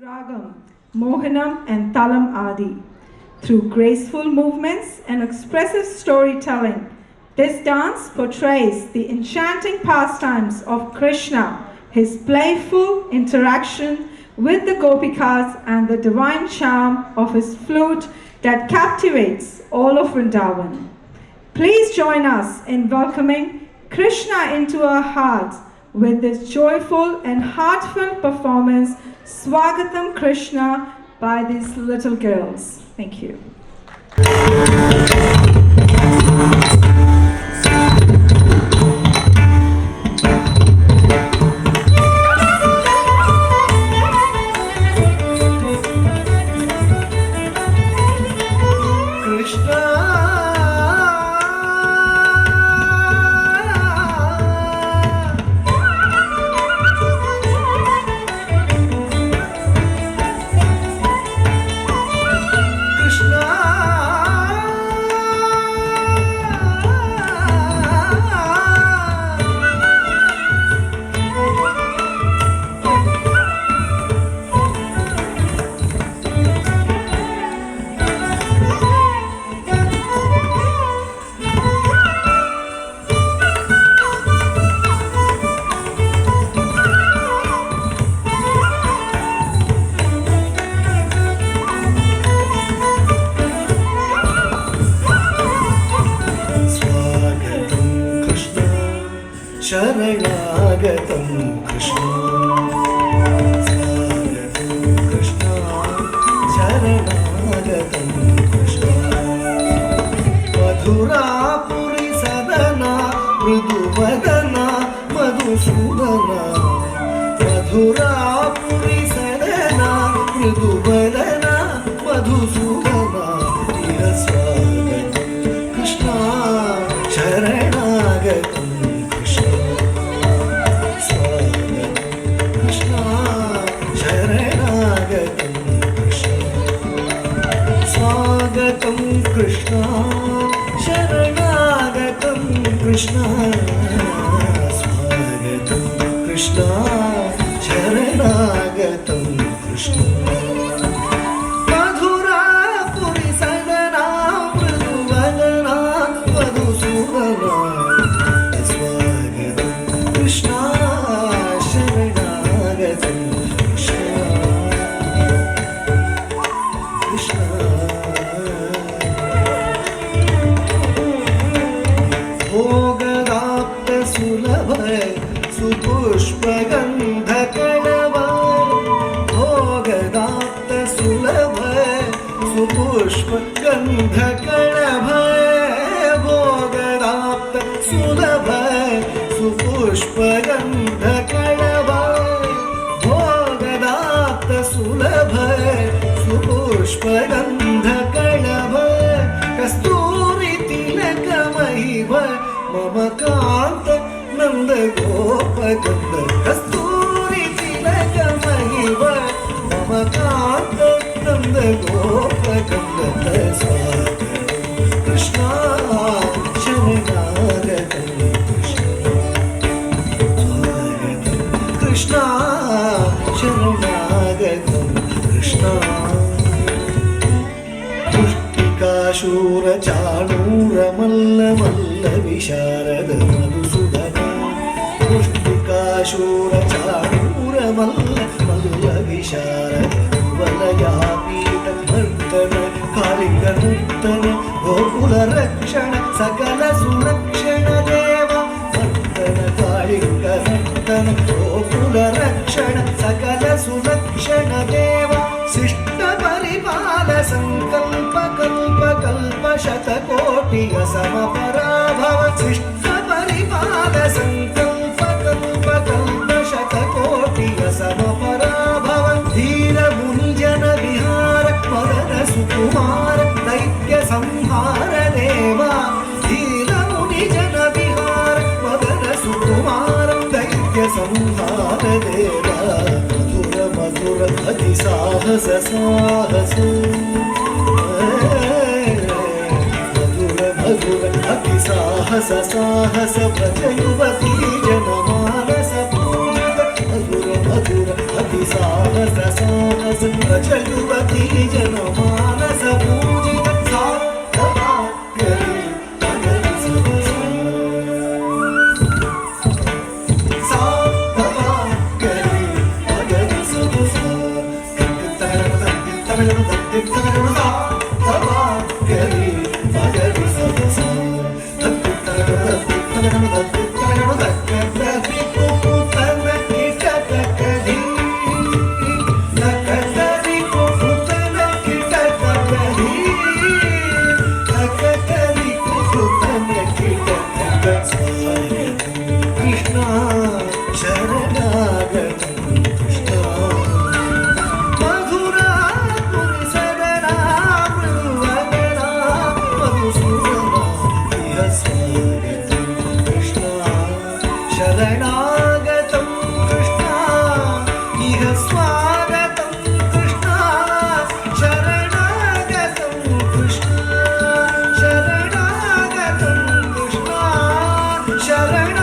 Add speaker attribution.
Speaker 1: Ragam, Mohanam, and Talam Adi. Through graceful movements and expressive storytelling, this dance portrays the enchanting pastimes of Krishna, his playful interaction with the Gopikas, and the divine charm of his flute that captivates all of Vrindavan. Please join us in welcoming Krishna into our hearts with this joyful and heartfelt performance, Swagatam Krishna, by these little girls. Thank you.
Speaker 2: शरणागतं Krishna स्वागतं कृष्ण शरणागतं कृष्ण मधुरापुरी सदना मृदुवदना मधुसूदना मधुरापुरी सदना मृदुवदना मधुसूदना स्वागतं कृष्ण शरणागतं स्वागतं कृष्ण शरणागतं कृष्ण स्वागतं कृष्ण शरणागतं कृष्ण मधुरापुरी सदना मृदुवदना मधुसूदना स्वागतं कृष्ण शरणागतं सुपुष्पगन्धकणव भोगदात्त सुलभ सुपुष्पगन्धकणभ भोगदात्त सुलभ सुपुष्पगन्धकणव भोगदात्त सुलभ सुपुष्पगन्धकणभ कस्तूरी तिलकमहिव मम कान्त नंद गोपकंद कस्तूरी तिलकमहिव मम कान्त नंद गोपकंद स्वागतं कृष्ण शरणागतं कृष्ण स्वागतं कृष्ण शरणागतं कृष्ण पुष्टिकाशूरचाणूरमल्ल विशारद मधुसूदना पुष्टिकाशूरचाणूरमल्ल विशारद वलयापीठ नर्तन कालिकनर्तन गोकुलरक्षण सकल सुरक्षण देव नर्तन कालिकनर्तन गोकुलरक्षण सकल सुरक्षण देव शिष्ट परिपाल संकल्प कल्प कल्प शतकोटि समपराभव शिष्ट परिपाल संकल्प कल्प कल्प शतकोटि समपराभव धीर मुनिजन विहार मदन सुकुमार दैत्य संहार देवा धीर मुनिजन विहार मदन सुकुमार दैत्य संहार देवा मधुर मधुर अति साहस साहस मधुर अति साहस साहस भज युवती जनमानस पूजित मधुर मधुर अति ಸಾಹಸ ಸಾಹಸ ಪ್ರಚಲುವತಿ ಜನಮಾನಸ ಪೂಜಿತ ಸಾರ್ಥವಾಗಲಿ ಮಗರಿ ಸೊಗಸ. ಸಾರ್ಥವಾಗಲಿ ಮಗರಿ ಸೊಗಸ. ತಮಿಳು ಸಾರ್ಥವಾಗಲಿ ಮಗರಿ ಸೊಗಸ. ಕೃಷ್ಣ ಶರಣಾಗತಂ ಕೃಷ್ಣ ಮಧುರಾ ಪುರಿಸದನಾ ಮೃದುವದನಾ ಮಧುಸೂದನಾ ಇಹ ಸ್ವಾಗತಂ ಕೃಷ್ಣ ಶರಣಾಗತಂ ಕೃಷ್ಣ ಇಹ ಸ್ವಾಗತಂ ಕೃಷ್ಣ ಶರಣಾಗತಂ ಕೃಷ್ಣ ಶರಣಾಗತಂ ಕೃಷ್ಣ ಶರಣ